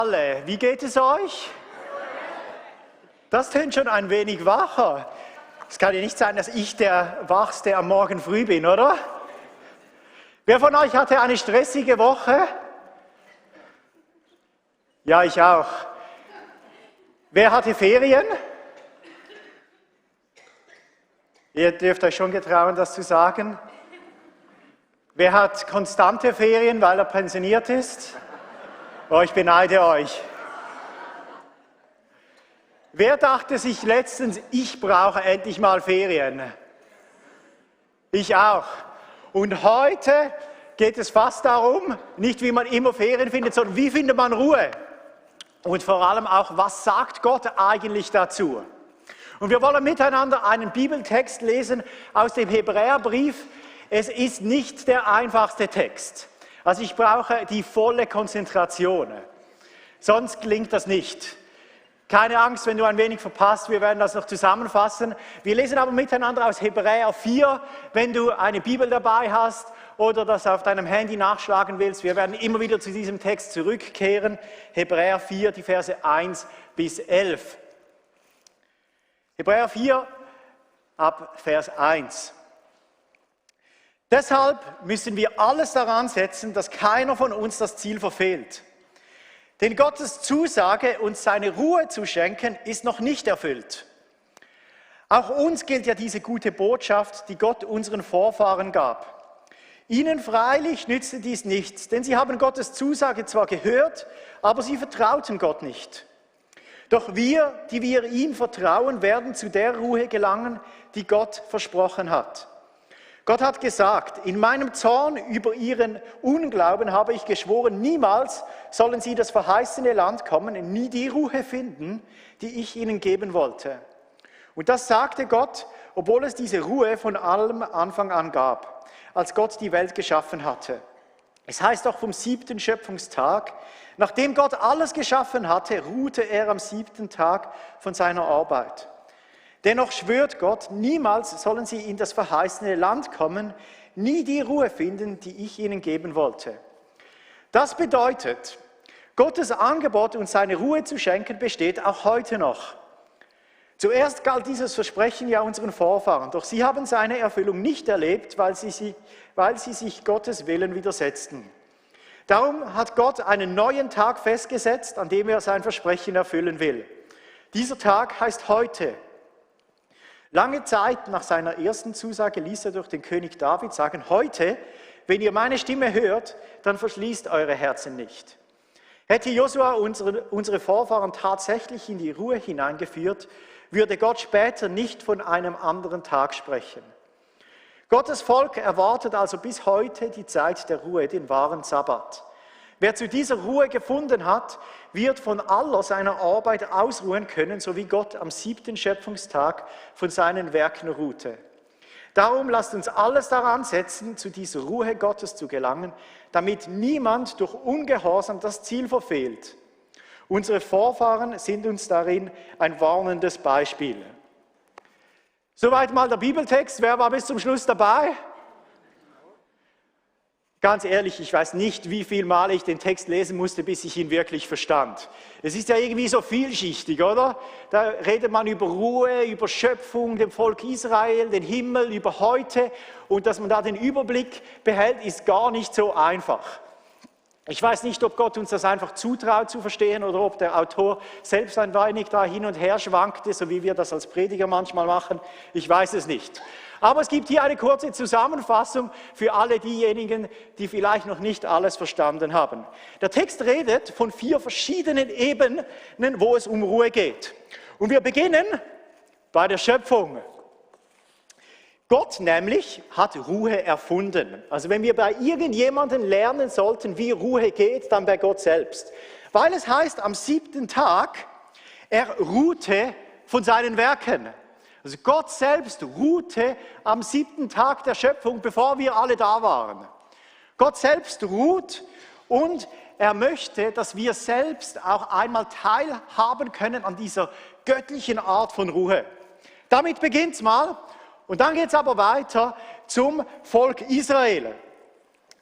Alle, wie geht es euch? Das tönt schon ein wenig wacher. Es kann ja nicht sein, dass ich der Wachste am Morgen früh bin, oder? Wer von euch hatte eine stressige Woche? Ja, ich auch. Wer hatte Ferien? Ihr dürft euch schon getrauen, das zu sagen. Wer hat konstante Ferien, weil er pensioniert ist? Oh, ich beneide euch. Wer dachte sich letztens, ich brauche endlich mal Ferien? Ich auch. Und heute geht es fast darum, nicht wie man immer Ferien findet, sondern wie findet man Ruhe? Und vor allem auch, was sagt Gott eigentlich dazu? Und wir wollen miteinander einen Bibeltext lesen aus dem Hebräerbrief. Es ist nicht der einfachste Text. Also ich brauche die volle Konzentration. Sonst gelingt das nicht. Keine Angst, wenn du ein wenig verpasst, wir werden das noch zusammenfassen. Wir lesen aber miteinander aus Hebräer 4, wenn du eine Bibel dabei hast oder das auf deinem Handy nachschlagen willst. Wir werden immer wieder zu diesem Text zurückkehren. Hebräer 4, die Verse 1 bis 11. Hebräer 4, ab Vers 1. Deshalb müssen wir alles daran setzen, dass keiner von uns das Ziel verfehlt. Denn Gottes Zusage, uns seine Ruhe zu schenken, ist noch nicht erfüllt. Auch uns gilt ja diese gute Botschaft, die Gott unseren Vorfahren gab. Ihnen freilich nützte dies nichts, denn sie haben Gottes Zusage zwar gehört, aber sie vertrauten Gott nicht. Doch wir, die wir ihm vertrauen, werden zu der Ruhe gelangen, die Gott versprochen hat. Gott hat gesagt, in meinem Zorn über ihren Unglauben habe ich geschworen, niemals sollen sie das verheißene Land kommen, nie die Ruhe finden, die ich ihnen geben wollte. Und das sagte Gott, obwohl es diese Ruhe von allem Anfang an gab, als Gott die Welt geschaffen hatte. Es heißt auch vom 7. Schöpfungstag, nachdem Gott alles geschaffen hatte, ruhte er am 7. Tag von seiner Arbeit. Dennoch schwört Gott, niemals sollen sie in das verheißene Land kommen, nie die Ruhe finden, die ich ihnen geben wollte. Das bedeutet, Gottes Angebot, uns seine Ruhe zu schenken, besteht auch heute noch. Zuerst galt dieses Versprechen ja unseren Vorfahren, doch sie haben seine Erfüllung nicht erlebt, weil sie sich Gottes Willen widersetzten. Darum hat Gott einen neuen Tag festgesetzt, an dem er sein Versprechen erfüllen will. Dieser Tag heißt heute. Lange Zeit nach seiner ersten Zusage ließ er durch den König David sagen, heute, wenn ihr meine Stimme hört, dann verschließt eure Herzen nicht. Hätte Josua unsere Vorfahren tatsächlich in die Ruhe hineingeführt, würde Gott später nicht von einem anderen Tag sprechen. Gottes Volk erwartet also bis heute die Zeit der Ruhe, den wahren Sabbat. Wer zu dieser Ruhe gefunden hat, wird von aller seiner Arbeit ausruhen können, so wie Gott am 7. Schöpfungstag von seinen Werken ruhte. Darum lasst uns alles daran setzen, zu dieser Ruhe Gottes zu gelangen, damit niemand durch Ungehorsam das Ziel verfehlt. Unsere Vorfahren sind uns darin ein warnendes Beispiel. Soweit mal der Bibeltext. Wer war bis zum Schluss dabei? Ganz ehrlich, ich weiß nicht, wie viel Mal ich den Text lesen musste, bis ich ihn wirklich verstand. Es ist ja irgendwie so vielschichtig, oder? Da redet man über Ruhe, über Schöpfung, dem Volk Israel, den Himmel, über heute. Und dass man da den Überblick behält, ist gar nicht so einfach. Ich weiß nicht, ob Gott uns das einfach zutraut zu verstehen oder ob der Autor selbst ein wenig da hin und her schwankte, so wie wir das als Prediger manchmal machen. Ich weiß es nicht. Aber es gibt hier eine kurze Zusammenfassung für alle diejenigen, die vielleicht noch nicht alles verstanden haben. Der Text redet von 4 verschiedenen Ebenen, wo es um Ruhe geht. Und wir beginnen bei der Schöpfung. Gott nämlich hat Ruhe erfunden. Also wenn wir bei irgendjemandem lernen sollten, wie Ruhe geht, dann bei Gott selbst. Weil es heißt, am 7. Tag, er ruhte von seinen Werken. Also Gott selbst ruhte am 7. Tag der Schöpfung, bevor wir alle da waren. Gott selbst ruht und er möchte, dass wir selbst auch einmal teilhaben können an dieser göttlichen Art von Ruhe. Damit beginnt es mal und dann geht es aber weiter zum Volk Israel.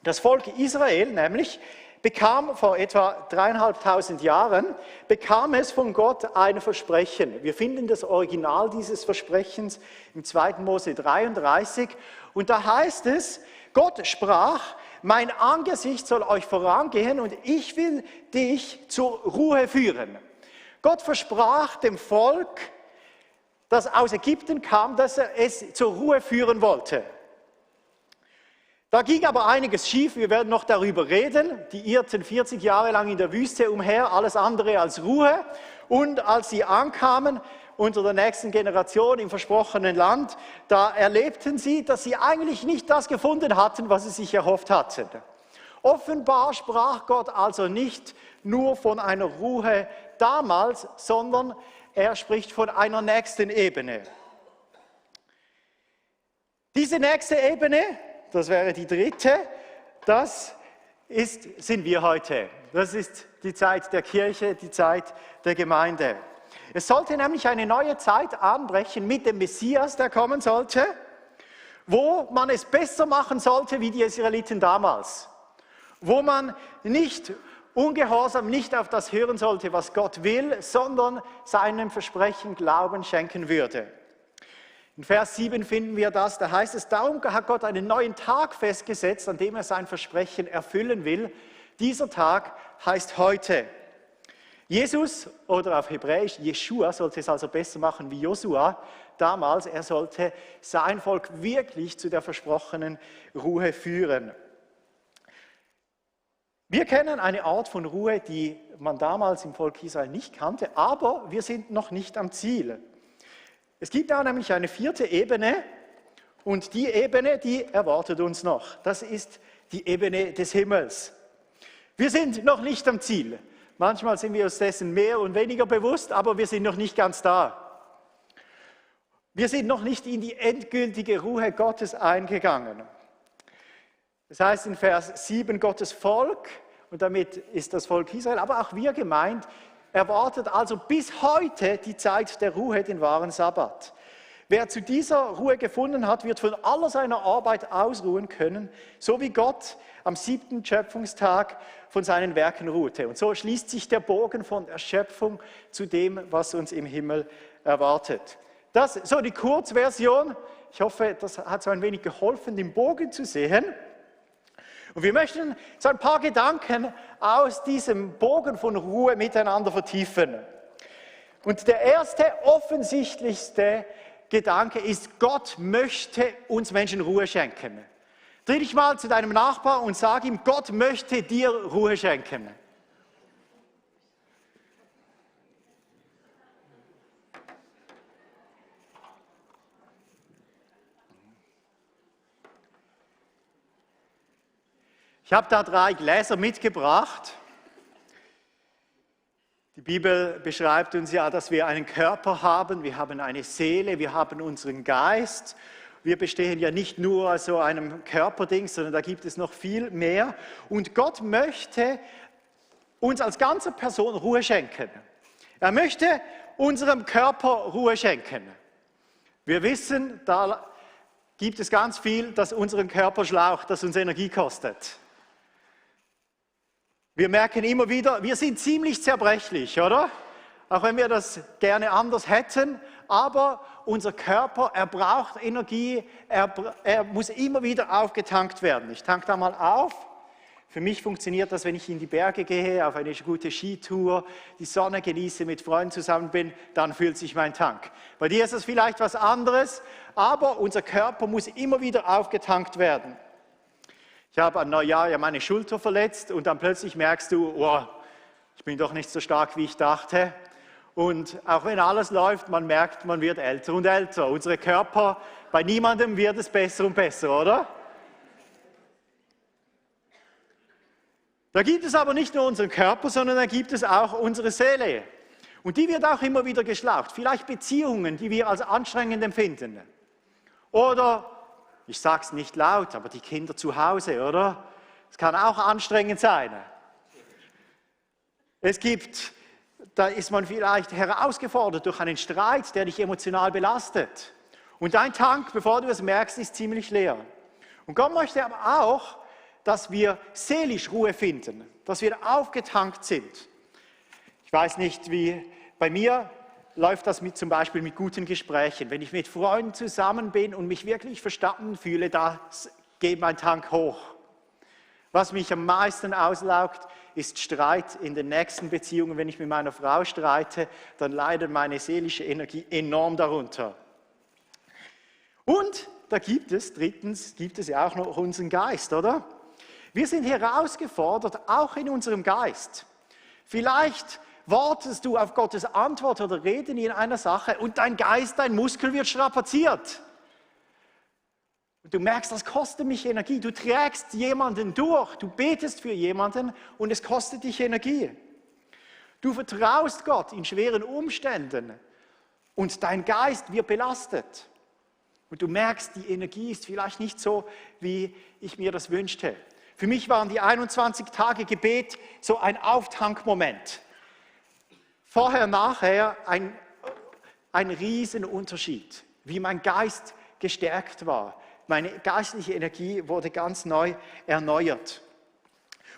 Das Volk Israel nämlich, bekam vor etwa 3.500 Jahren, bekam es von Gott ein Versprechen. Wir finden das Original dieses Versprechens im 2. Mose 33. Und da heißt es, Gott sprach, mein Angesicht soll euch vorangehen und ich will dich zur Ruhe führen. Gott versprach dem Volk, das aus Ägypten kam, dass er es zur Ruhe führen wollte. Da ging aber einiges schief, wir werden noch darüber reden. Die irrten 40 Jahre lang in der Wüste umher, alles andere als Ruhe. Und als sie ankamen unter der nächsten Generation im versprochenen Land, da erlebten sie, dass sie eigentlich nicht das gefunden hatten, was sie sich erhofft hatten. Offenbar sprach Gott also nicht nur von einer Ruhe damals, sondern er spricht von einer nächsten Ebene. Diese nächste Ebene, das wäre die dritte, sind wir heute. Das ist die Zeit der Kirche, die Zeit der Gemeinde. Es sollte nämlich eine neue Zeit anbrechen mit dem Messias, der kommen sollte, wo man es besser machen sollte wie die Israeliten damals. Wo man nicht ungehorsam, nicht auf das hören sollte, was Gott will, sondern seinem Versprechen Glauben schenken würde. In Vers 7 finden wir das, da heißt es, darum hat Gott einen neuen Tag festgesetzt, an dem er sein Versprechen erfüllen will. Dieser Tag heißt heute. Jesus, oder auf Hebräisch Jeschua, sollte es also besser machen wie Josua damals. Er sollte sein Volk wirklich zu der versprochenen Ruhe führen. Wir kennen eine Art von Ruhe, die man damals im Volk Israel nicht kannte, aber wir sind noch nicht am Ziel. Es gibt auch nämlich eine vierte Ebene und die Ebene, die erwartet uns noch. Das ist die Ebene des Himmels. Wir sind noch nicht am Ziel. Manchmal sind wir uns dessen mehr und weniger bewusst, aber wir sind noch nicht ganz da. Wir sind noch nicht in die endgültige Ruhe Gottes eingegangen. Das heißt in Vers 7, Gottes Volk, und damit ist das Volk Israel, aber auch wir gemeint, erwartet also bis heute die Zeit der Ruhe, den wahren Sabbat. Wer zu dieser Ruhe gefunden hat, wird von aller seiner Arbeit ausruhen können, so wie Gott am 7. Schöpfungstag von seinen Werken ruhte. Und so schließt sich der Bogen von der Schöpfung zu dem, was uns im Himmel erwartet. Das ist so die Kurzversion. Ich hoffe, das hat so ein wenig geholfen, den Bogen zu sehen. Und wir möchten so ein paar Gedanken aus diesem Bogen von Ruhe miteinander vertiefen. Und der erste, offensichtlichste Gedanke ist, Gott möchte uns Menschen Ruhe schenken. Dreh dich mal zu deinem Nachbar und sag ihm, Gott möchte dir Ruhe schenken. Ich habe da 3 Gläser mitgebracht. Die Bibel beschreibt uns ja, dass wir einen Körper haben, wir haben eine Seele, wir haben unseren Geist. Wir bestehen ja nicht nur aus so einem Körperding, sondern da gibt es noch viel mehr. Und Gott möchte uns als ganze Person Ruhe schenken. Er möchte unserem Körper Ruhe schenken. Wir wissen, da gibt es ganz viel, das unseren Körper schlaucht, das uns Energie kostet. Wir merken immer wieder, wir sind ziemlich zerbrechlich, oder? Auch wenn wir das gerne anders hätten, aber unser Körper, er braucht Energie, er muss immer wieder aufgetankt werden. Ich tanke da mal auf. Für mich funktioniert das, wenn ich in die Berge gehe, auf eine gute Skitour, die Sonne genieße, mit Freunden zusammen bin, dann füllt sich mein Tank. Bei dir ist das vielleicht was anderes, aber unser Körper muss immer wieder aufgetankt werden. Ich habe an Neujahr ja meine Schulter verletzt und dann plötzlich merkst du, oh, ich bin doch nicht so stark, wie ich dachte. Und auch wenn alles läuft, man merkt, man wird älter und älter. Unsere Körper, bei niemandem wird es besser und besser, oder? Da gibt es aber nicht nur unseren Körper, sondern da gibt es auch unsere Seele. Und die wird auch immer wieder geschlaucht. Vielleicht Beziehungen, die wir als anstrengend empfinden. Oder, ich sage es nicht laut, aber die Kinder zu Hause, oder? Es kann auch anstrengend sein. Es gibt, da ist man vielleicht herausgefordert durch einen Streit, der dich emotional belastet. Und dein Tank, bevor du es merkst, ist ziemlich leer. Und Gott möchte aber auch, dass wir seelisch Ruhe finden, dass wir aufgetankt sind. Ich weiß nicht, wie bei mir läuft das zum Beispiel mit guten Gesprächen. Wenn ich mit Freunden zusammen bin und mich wirklich verstanden fühle, da geht mein Tank hoch. Was mich am meisten auslaugt, ist Streit in den nächsten Beziehungen. Wenn ich mit meiner Frau streite, dann leidet meine seelische Energie enorm darunter. Und drittens gibt es ja auch noch unseren Geist, oder? Wir sind herausgefordert, auch in unserem Geist. Vielleicht wartest du auf Gottes Antwort oder Reden in einer Sache und dein Geist, dein Muskel wird strapaziert. Und du merkst, das kostet mich Energie. Du trägst jemanden durch, du betest für jemanden und es kostet dich Energie. Du vertraust Gott in schweren Umständen und dein Geist wird belastet. Und du merkst, die Energie ist vielleicht nicht so, wie ich mir das wünschte. Für mich waren die 21 Tage Gebet so ein Auftankmoment. Vorher, nachher ein Riesenunterschied, wie mein Geist gestärkt war. Meine geistliche Energie wurde ganz neu erneuert.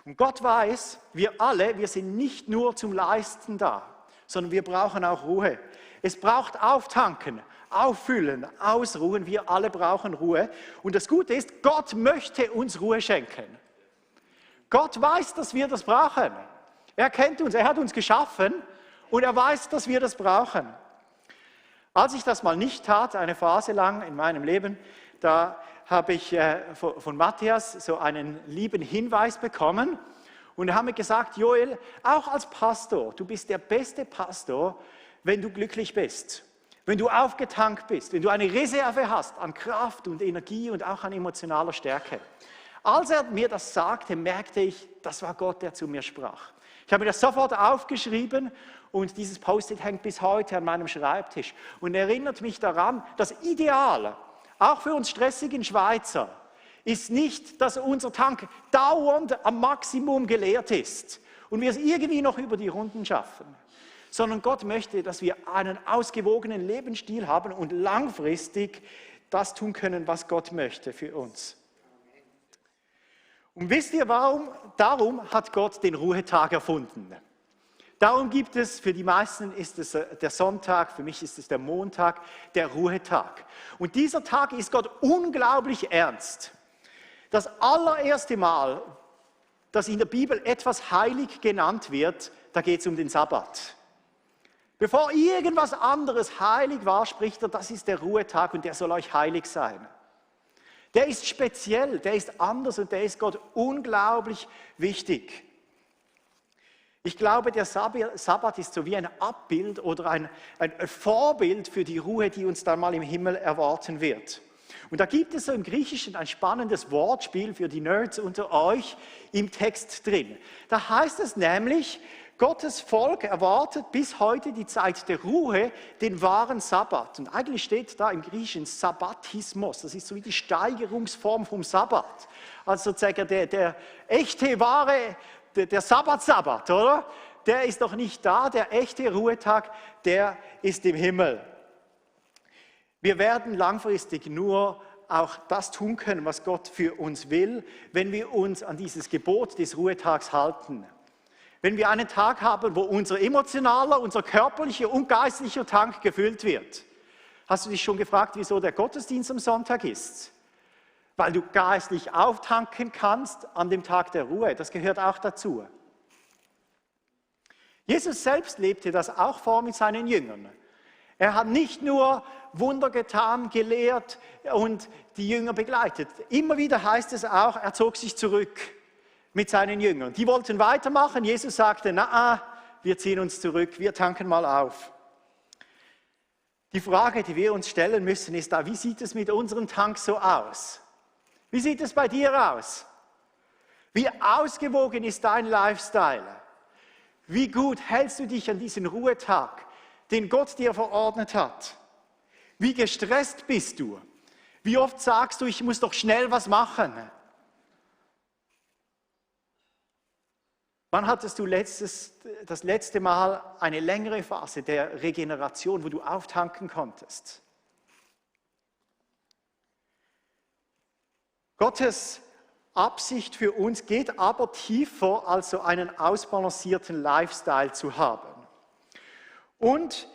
Und Gott weiß, wir alle, wir sind nicht nur zum Leisten da, sondern wir brauchen auch Ruhe. Es braucht Auftanken, Auffüllen, Ausruhen. Wir alle brauchen Ruhe. Und das Gute ist, Gott möchte uns Ruhe schenken. Gott weiß, dass wir das brauchen. Er kennt uns, er hat uns geschaffen und er weiß, dass wir das brauchen. Als ich das mal nicht tat, eine Phase lang in meinem Leben, da habe ich von Matthias so einen lieben Hinweis bekommen und er hat mir gesagt, Joel, auch als Pastor, du bist der beste Pastor, wenn du glücklich bist, wenn du aufgetankt bist, wenn du eine Reserve hast an Kraft und Energie und auch an emotionaler Stärke. Als er mir das sagte, merkte ich, das war Gott, der zu mir sprach. Ich habe mir das sofort aufgeschrieben und dieses Post-it hängt bis heute an meinem Schreibtisch und erinnert mich daran, das Ideal, auch für uns stressigen Schweizer, ist nicht, dass unser Tank dauernd am Maximum geleert ist und wir es irgendwie noch über die Runden schaffen, sondern Gott möchte, dass wir einen ausgewogenen Lebensstil haben und langfristig das tun können, was Gott möchte für uns. Und wisst ihr warum? Darum hat Gott den Ruhetag erfunden. Darum gibt es, für die meisten ist es der Sonntag, für mich ist es der Montag, der Ruhetag. Und dieser Tag ist Gott unglaublich ernst. Das allererste Mal, dass in der Bibel etwas heilig genannt wird, da geht es um den Sabbat. Bevor irgendwas anderes heilig war, spricht er, das ist der Ruhetag und der soll euch heilig sein. Der ist speziell, der ist anders und der ist Gott unglaublich wichtig. Ich glaube, der Sabbat ist so wie ein Abbild oder ein Vorbild für die Ruhe, die uns dann mal im Himmel erwarten wird. Und da gibt es so im Griechischen ein spannendes Wortspiel für die Nerds unter euch im Text drin. Da heißt es nämlich, Gottes Volk erwartet bis heute die Zeit der Ruhe, den wahren Sabbat. Und eigentlich steht da im Griechischen Sabbatismus, das ist so wie die Steigerungsform vom Sabbat. Also sozusagen der echte, wahre, der Sabbat, oder? Der ist doch nicht da, der echte Ruhetag, der ist im Himmel. Wir werden langfristig nur auch das tun können, was Gott für uns will, wenn wir uns an dieses Gebot des Ruhetags halten. Wenn wir einen Tag haben, wo unser emotionaler, unser körperlicher und geistlicher Tank gefüllt wird. Hast du dich schon gefragt, wieso der Gottesdienst am Sonntag ist? Weil du geistlich auftanken kannst an dem Tag der Ruhe. Das gehört auch dazu. Jesus selbst lebte das auch vor mit seinen Jüngern. Er hat nicht nur Wunder getan, gelehrt und die Jünger begleitet. Immer wieder heißt es auch, er zog sich zurück mit seinen Jüngern. Die wollten weitermachen. Jesus sagte, wir ziehen uns zurück, wir tanken mal auf. Die Frage, die wir uns stellen müssen, ist da, wie sieht es mit unserem Tank so aus? Wie sieht es bei dir aus? Wie ausgewogen ist dein Lifestyle? Wie gut hältst du dich an diesen Ruhetag, den Gott dir verordnet hat? Wie gestresst bist du? Wie oft sagst du, ich muss doch schnell was machen? Wann hattest du das letzte Mal eine längere Phase der Regeneration, wo du auftanken konntest? Gottes Absicht für uns geht aber tiefer, als so einen ausbalancierten Lifestyle zu haben. Und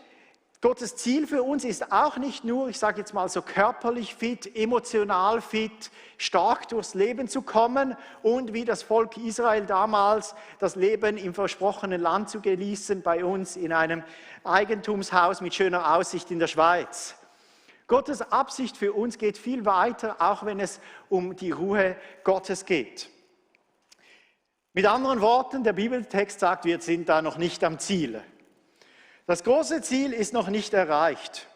Gottes Ziel für uns ist auch nicht nur, ich sage jetzt mal so körperlich fit, emotional fit, stark durchs Leben zu kommen und wie das Volk Israel damals das Leben im versprochenen Land zu genießen, bei uns in einem Eigentumshaus mit schöner Aussicht in der Schweiz. Gottes Absicht für uns geht viel weiter, auch wenn es um die Ruhe Gottes geht. Mit anderen Worten, der Bibeltext sagt, wir sind da noch nicht am Ziel. Das große Ziel ist noch nicht erreicht.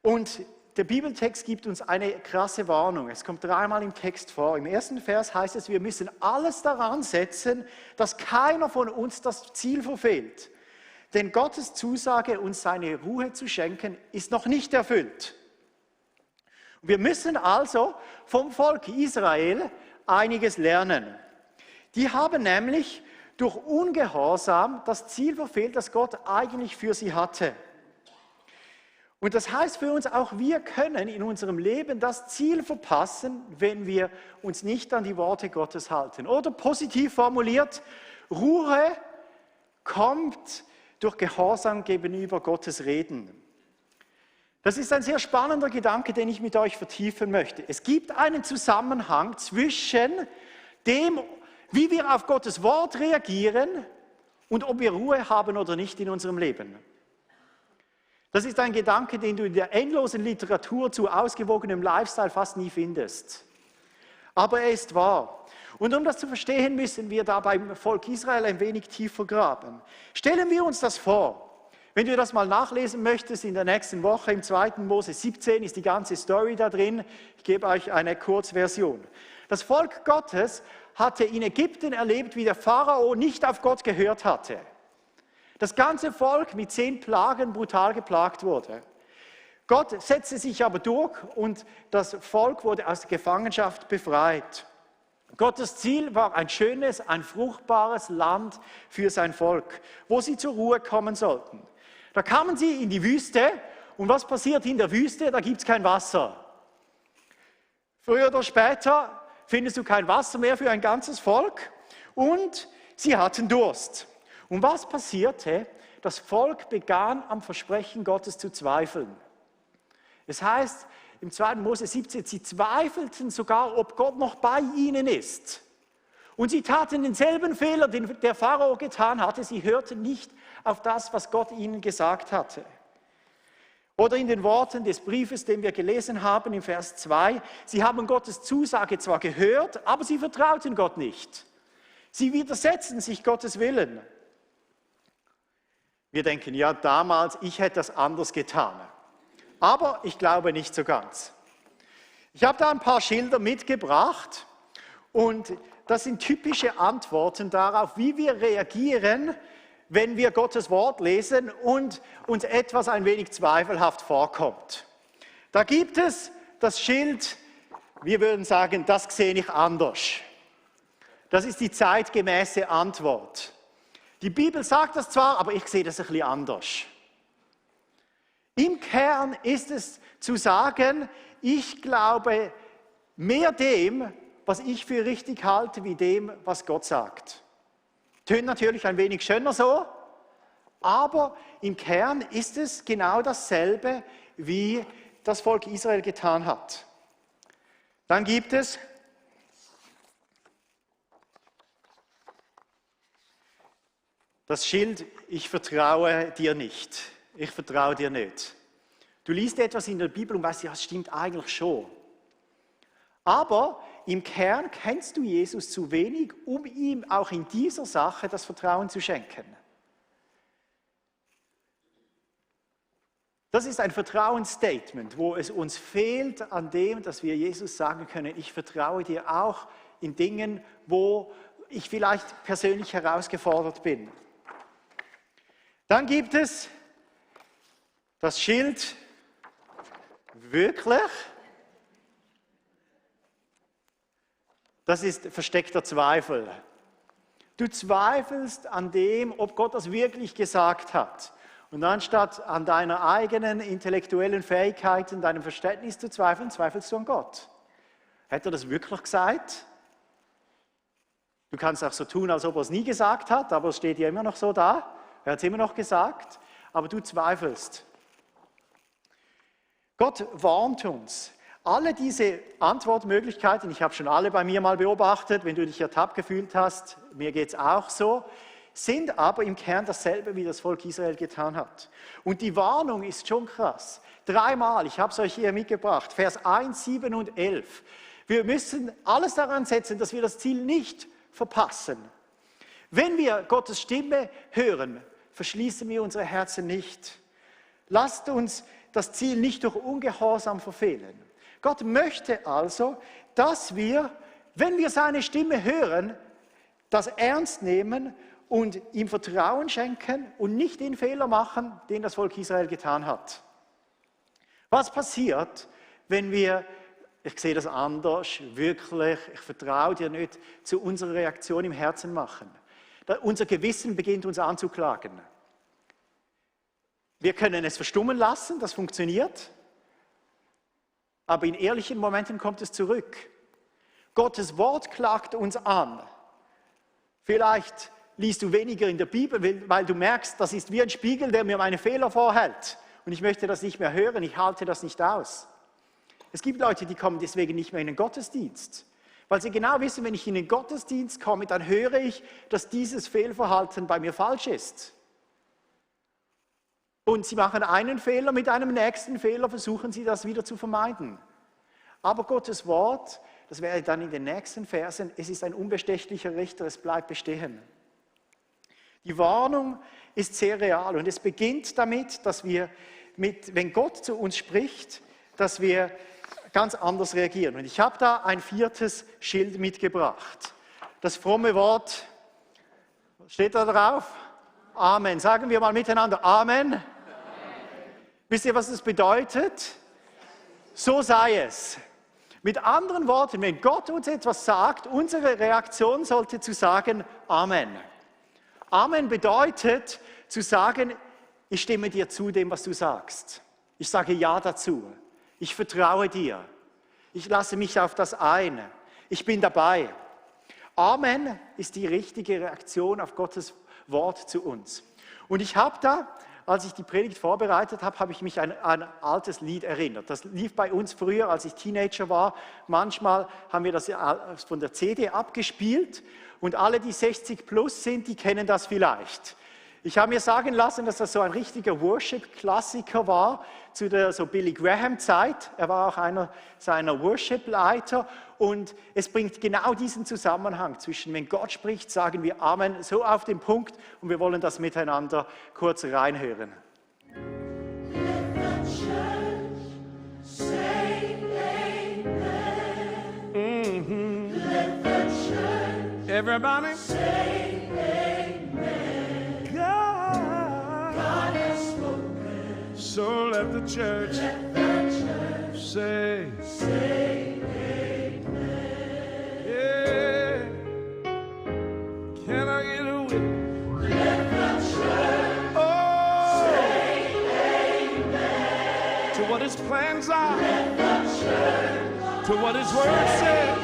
Und der Bibeltext gibt uns eine krasse Warnung. Es kommt dreimal im Text vor. Im ersten Vers heißt es, wir müssen alles daran setzen, dass keiner von uns das Ziel verfehlt. Denn Gottes Zusage, uns seine Ruhe zu schenken, ist noch nicht erfüllt. Wir müssen also vom Volk Israel einiges lernen. Die haben nämlich durch Ungehorsam das Ziel verfehlt, das Gott eigentlich für sie hatte. Und das heißt für uns auch, wir können in unserem Leben das Ziel verpassen, wenn wir uns nicht an die Worte Gottes halten. Oder positiv formuliert, Ruhe kommt durch Gehorsam gegenüber Gottes Reden. Das ist ein sehr spannender Gedanke, den ich mit euch vertiefen möchte. Es gibt einen Zusammenhang zwischen dem, wie wir auf Gottes Wort reagieren und ob wir Ruhe haben oder nicht in unserem Leben. Das ist ein Gedanke, den du in der endlosen Literatur zu ausgewogenem Lifestyle fast nie findest. Aber er ist wahr. Und um das zu verstehen, müssen wir da beim Volk Israel ein wenig tiefer graben. Stellen wir uns das vor. Wenn du das mal nachlesen möchtest, in der nächsten Woche, im 2. Mose 17, ist die ganze Story da drin. Ich gebe euch eine Kurzversion. Das Volk Gottes hatte in Ägypten erlebt, wie der Pharao nicht auf Gott gehört hatte. Das ganze Volk mit 10 Plagen brutal geplagt wurde. Gott setzte sich aber durch und das Volk wurde aus der Gefangenschaft befreit. Gottes Ziel war ein schönes, ein fruchtbares Land für sein Volk, wo sie zur Ruhe kommen sollten. Da kamen sie in die Wüste und was passiert in der Wüste? Da gibt es kein Wasser. Früher oder später findest du kein Wasser mehr für ein ganzes Volk und sie hatten Durst. Und was passierte? Das Volk begann am Versprechen Gottes zu zweifeln. Es heißt im 2. Mose 17, sie zweifelten sogar, ob Gott noch bei ihnen ist. Und sie taten denselben Fehler, den der Pharao getan hatte. Sie hörten nicht auf das, was Gott ihnen gesagt hatte. Oder in den Worten des Briefes, den wir gelesen haben, im Vers 2, sie haben Gottes Zusage zwar gehört, aber sie vertrauten Gott nicht. Sie widersetzten sich Gottes Willen. Wir denken, ja damals, ich hätte das anders getan. Aber ich glaube nicht so ganz. Ich habe da ein paar Schilder mitgebracht und das sind typische Antworten darauf, wie wir reagieren, wenn wir Gottes Wort lesen und uns etwas ein wenig zweifelhaft vorkommt. Da gibt es das Schild, wir würden sagen, das sehe ich anders. Das ist die zeitgemäße Antwort. Die Bibel sagt das zwar, aber ich sehe das ein bisschen anders. Im Kern ist es zu sagen, ich glaube mehr dem, was ich für richtig halte, wie dem, was Gott sagt. Tönt natürlich ein wenig schöner so, aber im Kern ist es genau dasselbe, wie das Volk Israel getan hat. Dann gibt es das Schild, ich vertraue dir nicht, ich vertraue dir nicht. Du liest etwas in der Bibel und weißt, ja, es stimmt eigentlich schon. Aber im Kern kennst du Jesus zu wenig, um ihm auch in dieser Sache das Vertrauen zu schenken. Das ist ein Vertrauensstatement, wo es uns fehlt an dem, dass wir Jesus sagen können, ich vertraue dir auch in Dingen, wo ich vielleicht persönlich herausgefordert bin. Dann gibt es das Schild, wirklich? Das ist versteckter Zweifel. Du zweifelst an dem, ob Gott das wirklich gesagt hat. Und anstatt an deiner eigenen intellektuellen Fähigkeiten, deinem Verständnis zu zweifeln, zweifelst du an Gott. Hat er das wirklich gesagt? Du kannst auch so tun, als ob er es nie gesagt hat, aber es steht ja immer noch so da. Er hat es immer noch gesagt, aber du zweifelst. Gott warnt uns. Alle diese Antwortmöglichkeiten, ich habe schon alle bei mir mal beobachtet, wenn du dich ertappt gefühlt hast, mir geht es auch so, sind aber im Kern dasselbe, wie das Volk Israel getan hat. Und die Warnung ist schon krass. 3-mal, ich habe es euch hier mitgebracht, Vers 1, 7 und 11. Wir müssen alles daran setzen, dass wir das Ziel nicht verpassen. Wenn wir Gottes Stimme hören, verschließen wir unsere Herzen nicht. Lasst uns das Ziel nicht durch Ungehorsam verfehlen. Gott möchte also, dass wir, wenn wir seine Stimme hören, das ernst nehmen und ihm Vertrauen schenken und nicht den Fehler machen, den das Volk Israel getan hat. Was passiert, wenn wir, ich sehe das anders, wirklich, ich vertraue dir nicht, zu unserer Reaktion im Herzen machen? Unser Gewissen beginnt uns anzuklagen. Wir können es verstummen lassen, das funktioniert, aber in ehrlichen Momenten kommt es zurück. Gottes Wort klagt uns an. Vielleicht liest du weniger in der Bibel, weil du merkst, das ist wie ein Spiegel, der mir meine Fehler vorhält. Und ich möchte das nicht mehr hören, ich halte das nicht aus. Es gibt Leute, die kommen deswegen nicht mehr in den Gottesdienst. Weil sie genau wissen, wenn ich in den Gottesdienst komme, dann höre ich, dass dieses Fehlverhalten bei mir falsch ist. Und sie machen einen Fehler, mit einem nächsten Fehler versuchen sie das wieder zu vermeiden. Aber Gottes Wort, das wäre dann in den nächsten Versen, es ist ein unbestechlicher Richter, es bleibt bestehen. Die Warnung ist sehr real und es beginnt damit, dass wir, wenn Gott zu uns spricht, dass wir ganz anders reagieren. Und ich habe da ein 4. Schild mitgebracht. Das fromme Wort, steht da drauf? Amen. Sagen wir mal miteinander Amen. Amen. Wisst ihr, was das bedeutet? So sei es. Mit anderen Worten, wenn Gott uns etwas sagt, unsere Reaktion sollte zu sagen Amen. Amen bedeutet zu sagen, ich stimme dir zu dem, was du sagst. Ich sage Ja dazu. Ich vertraue dir. Ich lasse mich auf das ein. Ich bin dabei. Amen ist die richtige Reaktion auf Gottes Wort zu uns. Und ich habe da, als ich die Predigt vorbereitet habe, habe ich mich an ein altes Lied erinnert. Das lief bei uns früher, als ich Teenager war. Manchmal haben wir das von der CD abgespielt und alle, die 60 plus sind, die kennen das vielleicht. Ich habe mir sagen lassen, dass das so ein richtiger Worship-Klassiker war zu der so Billy Graham-Zeit. Er war auch einer seiner Worship-Leiter und es bringt genau diesen Zusammenhang zwischen, wenn Gott spricht, sagen wir Amen, so auf den Punkt und wir wollen das miteinander kurz reinhören. Everybody say amen. God has spoken. So let the church say amen. Yeah. Can I get a witness? Let the church say amen. To what his plans are. Let the church to what his word says.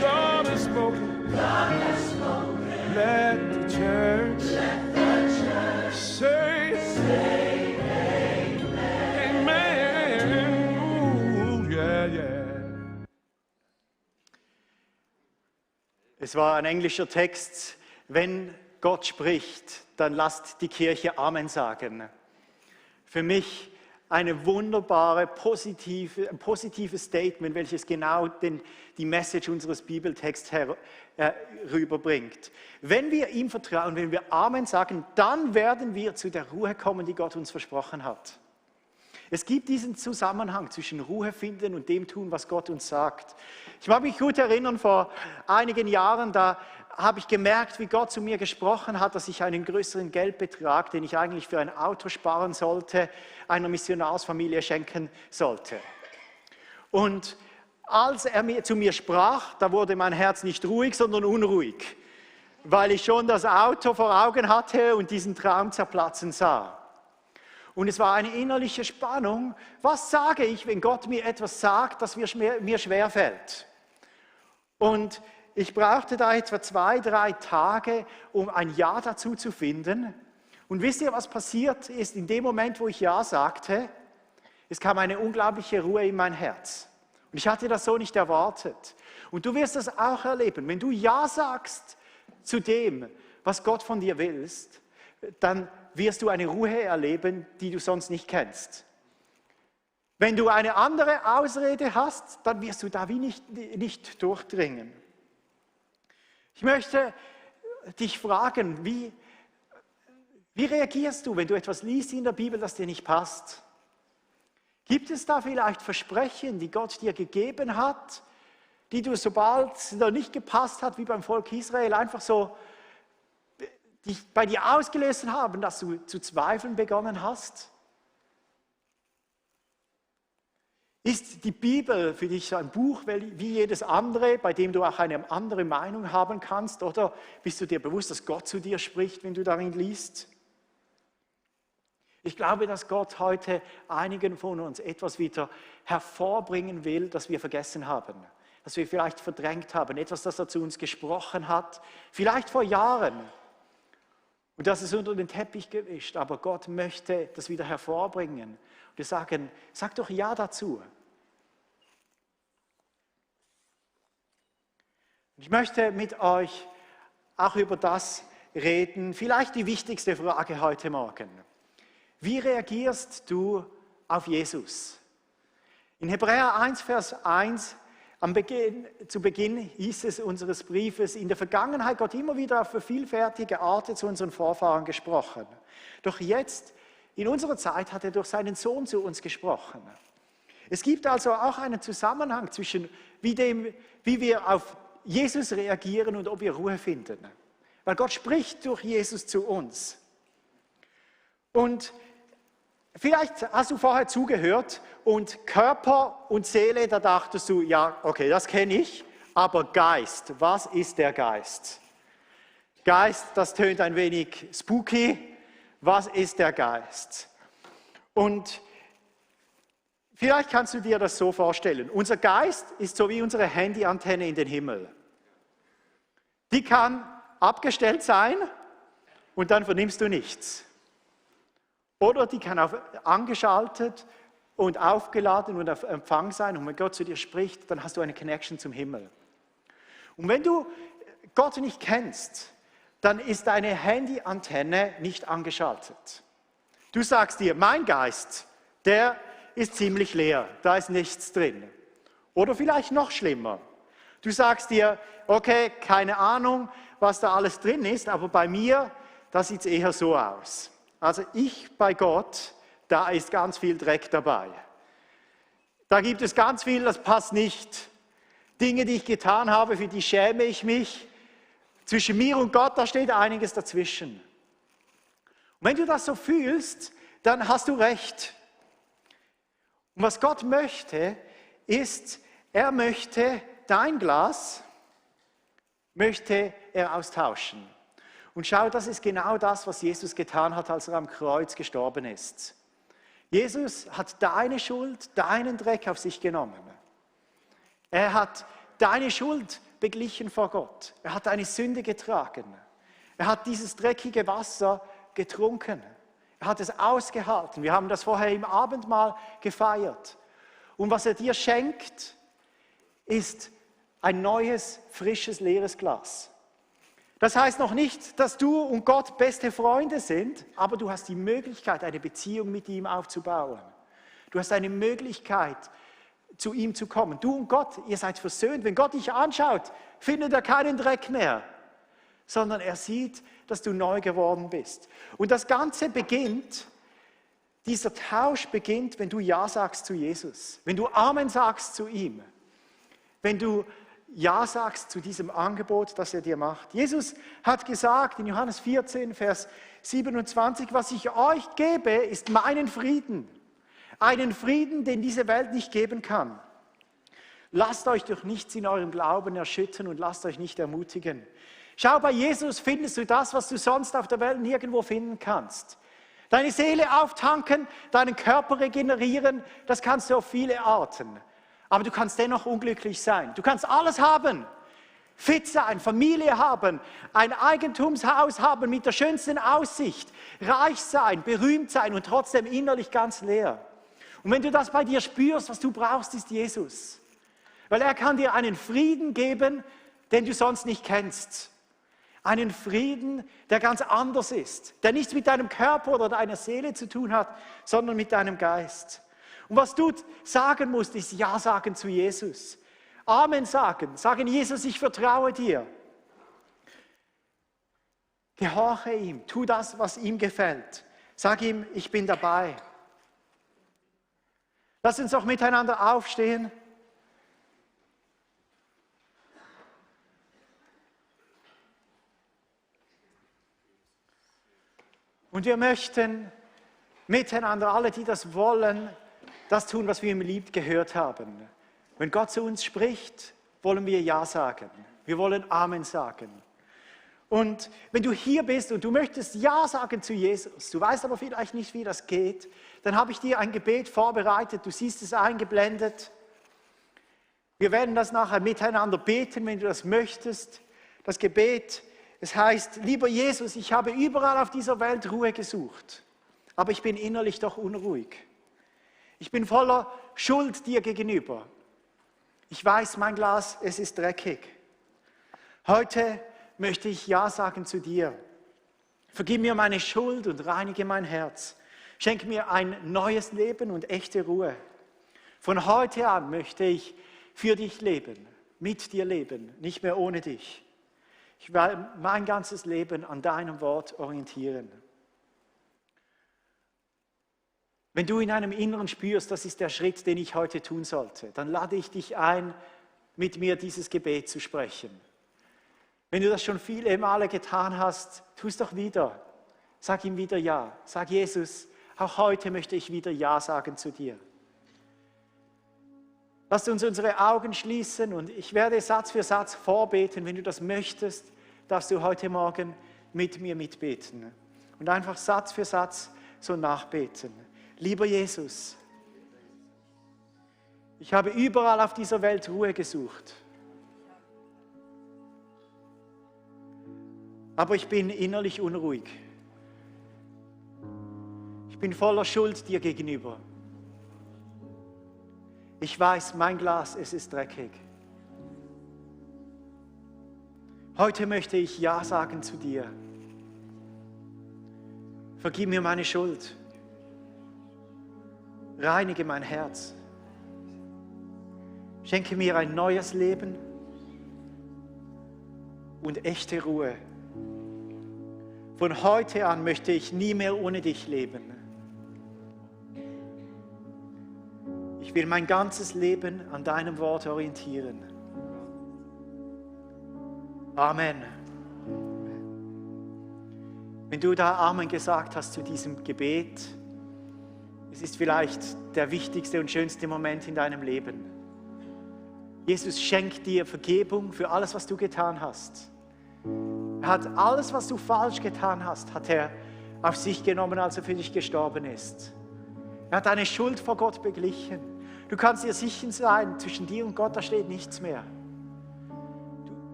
God has spoken. Let the church say amen. Amen. Ooh, yeah, yeah. Es war ein englischer Text. Wenn Gott spricht, dann lasst die Kirche Amen sagen. Für mich eine wunderbare, positive Statement, welches genau die Message unseres Bibeltexts rüberbringt. Wenn wir ihm vertrauen, wenn wir Amen sagen, dann werden wir zu der Ruhe kommen, die Gott uns versprochen hat. Es gibt diesen Zusammenhang zwischen Ruhe finden und dem tun, was Gott uns sagt. Ich mag mich gut erinnern, vor einigen Jahren, da habe ich gemerkt, wie Gott zu mir gesprochen hat, dass ich einen größeren Geldbetrag, den ich eigentlich für ein Auto sparen sollte, einer Missionarsfamilie schenken sollte. Und als er zu mir sprach, da wurde mein Herz nicht ruhig, sondern unruhig, weil ich schon das Auto vor Augen hatte und diesen Traum zerplatzen sah. Und es war eine innerliche Spannung. Was sage ich, wenn Gott mir etwas sagt, das mir schwerfällt? Und ich brauchte da etwa 2, 3 Tage, um ein Ja dazu zu finden. Und wisst ihr, was passiert ist in dem Moment, wo ich Ja sagte? Es kam eine unglaubliche Ruhe in mein Herz. Und ich hatte das so nicht erwartet. Und du wirst das auch erleben. Wenn du Ja sagst zu dem, was Gott von dir willst, dann wirst du eine Ruhe erleben, die du sonst nicht kennst. Wenn du eine andere Ausrede hast, dann wirst du da wie nicht durchdringen. Ich möchte dich fragen, wie reagierst du, wenn du etwas liest in der Bibel, das dir nicht passt? Gibt es da vielleicht Versprechen, die Gott dir gegeben hat, die du, sobald es noch nicht gepasst hat, wie beim Volk Israel, einfach so dich bei dir ausgelöst haben, dass du zu zweifeln begonnen hast? Ist die Bibel für dich so ein Buch wie jedes andere, bei dem du auch eine andere Meinung haben kannst? Oder bist du dir bewusst, dass Gott zu dir spricht, wenn du darin liest? Ich glaube, dass Gott heute einigen von uns etwas wieder hervorbringen will, das wir vergessen haben, das wir vielleicht verdrängt haben, etwas, das er zu uns gesprochen hat, vielleicht vor Jahren. Und das ist unter den Teppich gewischt, aber Gott möchte das wieder hervorbringen. Und wir sagen, sag doch Ja dazu. Ich möchte mit euch auch über das reden, vielleicht die wichtigste Frage heute Morgen. Wie reagierst du auf Jesus? In Hebräer 1, Vers 1, zu Beginn hieß es unseres Briefes, in der Vergangenheit Gott immer wieder auf vielfältige Art zu unseren Vorfahren gesprochen. Doch jetzt, in unserer Zeit, hat er durch seinen Sohn zu uns gesprochen. Es gibt also auch einen Zusammenhang zwischen wie wir auf Jesus reagieren und ob wir Ruhe finden. Weil Gott spricht durch Jesus zu uns. Und vielleicht hast du vorher zugehört und Körper und Seele, da dachtest du, ja, okay, das kenne ich, aber Geist, was ist der Geist? Geist, das tönt ein wenig spooky. Was ist der Geist? Und vielleicht kannst du dir das so vorstellen. Unser Geist ist so wie unsere Handyantenne in den Himmel. Die kann abgestellt sein und dann vernimmst du nichts. Oder die kann angeschaltet und aufgeladen und auf Empfang sein. Und wenn Gott zu dir spricht, dann hast du eine Connection zum Himmel. Und wenn du Gott nicht kennst, dann ist deine Handyantenne nicht angeschaltet. Du sagst dir, mein Geist, der ist ziemlich leer, da ist nichts drin. Oder vielleicht noch schlimmer. Du sagst dir, okay, keine Ahnung, was da alles drin ist, aber bei mir, da sieht es eher so aus. Also ich bei Gott, da ist ganz viel Dreck dabei. Da gibt es ganz viel, das passt nicht. Dinge, die ich getan habe, für die schäme ich mich. Zwischen mir und Gott, da steht einiges dazwischen. Und wenn du das so fühlst, dann hast du recht. Und was Gott möchte, ist, er möchte dein Glas, möchte er austauschen. Und schau, das ist genau das, was Jesus getan hat, als er am Kreuz gestorben ist. Jesus hat deine Schuld, deinen Dreck auf sich genommen. Er hat deine Schuld beglichen vor Gott. Er hat deine Sünde getragen. Er hat dieses dreckige Wasser getrunken. Er hat es ausgehalten. Wir haben das vorher im Abendmahl gefeiert. Und was er dir schenkt, ist ein neues, frisches, leeres Glas. Das heißt noch nicht, dass du und Gott beste Freunde sind, aber du hast die Möglichkeit, eine Beziehung mit ihm aufzubauen. Du hast eine Möglichkeit, zu ihm zu kommen. Du und Gott, ihr seid versöhnt. Wenn Gott dich anschaut, findet er keinen Dreck mehr, sondern er sieht, dass du neu geworden bist. Und das Ganze beginnt, dieser Tausch beginnt, wenn du Ja sagst zu Jesus, wenn du Amen sagst zu ihm, wenn du Ja sagst zu diesem Angebot, das er dir macht. Jesus hat gesagt in Johannes 14, Vers 27, was ich euch gebe, ist meinen Frieden. Einen Frieden, den diese Welt nicht geben kann. Lasst euch durch nichts in eurem Glauben erschüttern und lasst euch nicht ermutigen. Schau, bei Jesus findest du das, was du sonst auf der Welt nirgendwo finden kannst. Deine Seele auftanken, deinen Körper regenerieren, das kannst du auf viele Arten. Aber du kannst dennoch unglücklich sein. Du kannst alles haben. Fit sein, Familie haben, ein Eigentumshaus haben mit der schönsten Aussicht, reich sein, berühmt sein und trotzdem innerlich ganz leer. Und wenn du das bei dir spürst, was du brauchst, ist Jesus. Weil er kann dir einen Frieden geben, den du sonst nicht kennst. Einen Frieden, der ganz anders ist, der nichts mit deinem Körper oder deiner Seele zu tun hat, sondern mit deinem Geist. Und was du sagen musst, ist Ja sagen zu Jesus. Amen sagen. Sagen, Jesus, ich vertraue dir. Gehorche ihm. Tu das, was ihm gefällt. Sag ihm, ich bin dabei. Lass uns auch miteinander aufstehen. Und wir möchten miteinander, alle, die das wollen, das tun, was wir im Lied gehört haben. Wenn Gott zu uns spricht, wollen wir Ja sagen. Wir wollen Amen sagen. Und wenn du hier bist und du möchtest Ja sagen zu Jesus, du weißt aber vielleicht nicht, wie das geht, dann habe ich dir ein Gebet vorbereitet. Du siehst es eingeblendet. Wir werden das nachher miteinander beten, wenn du das möchtest. Das Gebet, es heißt, lieber Jesus, ich habe überall auf dieser Welt Ruhe gesucht, aber ich bin innerlich doch unruhig. Ich bin voller Schuld dir gegenüber. Ich weiß, mein Glas, es ist dreckig. Heute möchte ich Ja sagen zu dir. Vergib mir meine Schuld und reinige mein Herz. Schenke mir ein neues Leben und echte Ruhe. Von heute an möchte ich für dich leben, mit dir leben, nicht mehr ohne dich. Ich will mein ganzes Leben an deinem Wort orientieren. Wenn du in einem Inneren spürst, das ist der Schritt, den ich heute tun sollte, dann lade ich dich ein, mit mir dieses Gebet zu sprechen. Wenn du das schon viele Male getan hast, tu es doch wieder. Sag ihm wieder Ja. Sag Jesus, auch heute möchte ich wieder Ja sagen zu dir. Lass uns unsere Augen schließen und ich werde Satz für Satz vorbeten. Wenn du das möchtest, darfst du heute Morgen mit mir mitbeten. Und einfach Satz für Satz so nachbeten. Lieber Jesus, ich habe überall auf dieser Welt Ruhe gesucht. Aber ich bin innerlich unruhig. Ich bin voller Schuld dir gegenüber. Ich weiß, mein Glas, es ist dreckig. Heute möchte ich Ja sagen zu dir. Vergib mir meine Schuld. Reinige mein Herz. Schenke mir ein neues Leben und echte Ruhe. Von heute an möchte ich nie mehr ohne dich leben. Ich will mein ganzes Leben an deinem Wort orientieren. Amen. Wenn du da Amen gesagt hast zu diesem Gebet, es ist vielleicht der wichtigste und schönste Moment in deinem Leben. Jesus schenkt dir Vergebung für alles, was du getan hast. Er hat alles, was du falsch getan hast, hat er auf sich genommen, als er für dich gestorben ist. Er hat deine Schuld vor Gott beglichen. Du kannst dir sicher sein, zwischen dir und Gott, da steht nichts mehr.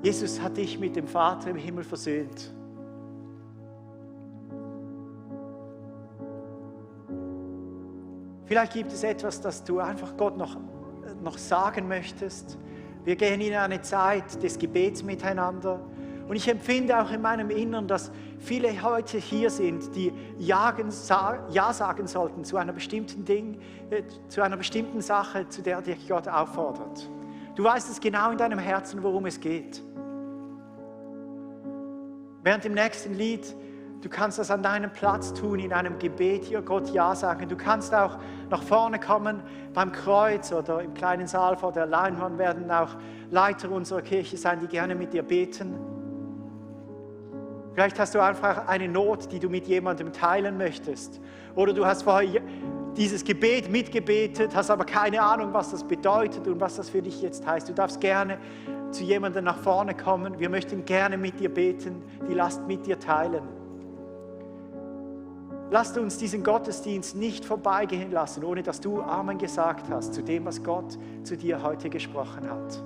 Jesus hat dich mit dem Vater im Himmel versöhnt. Vielleicht gibt es etwas, das du einfach Gott noch sagen möchtest. Wir gehen in eine Zeit des Gebets miteinander. Und ich empfinde auch in meinem Innern, dass viele heute hier sind, die Ja sagen sollten zu einer bestimmten zu einer bestimmten Sache, zu der dich Gott auffordert. Du weißt es genau in deinem Herzen, worum es geht. Während dem nächsten Lied, du kannst das an deinem Platz tun, in einem Gebet hier Gott Ja sagen. Du kannst auch nach vorne kommen beim Kreuz oder im kleinen Saal vor der Leinwand werden auch Leiter unserer Kirche sein, die gerne mit dir beten. Vielleicht hast du einfach eine Not, die du mit jemandem teilen möchtest. Oder du hast vorher dieses Gebet mitgebetet, hast aber keine Ahnung, was das bedeutet und was das für dich jetzt heißt. Du darfst gerne zu jemandem nach vorne kommen. Wir möchten gerne mit dir beten, die Last mit dir teilen. Lasst uns diesen Gottesdienst nicht vorbeigehen lassen, ohne dass du Amen gesagt hast zu dem, was Gott zu dir heute gesprochen hat.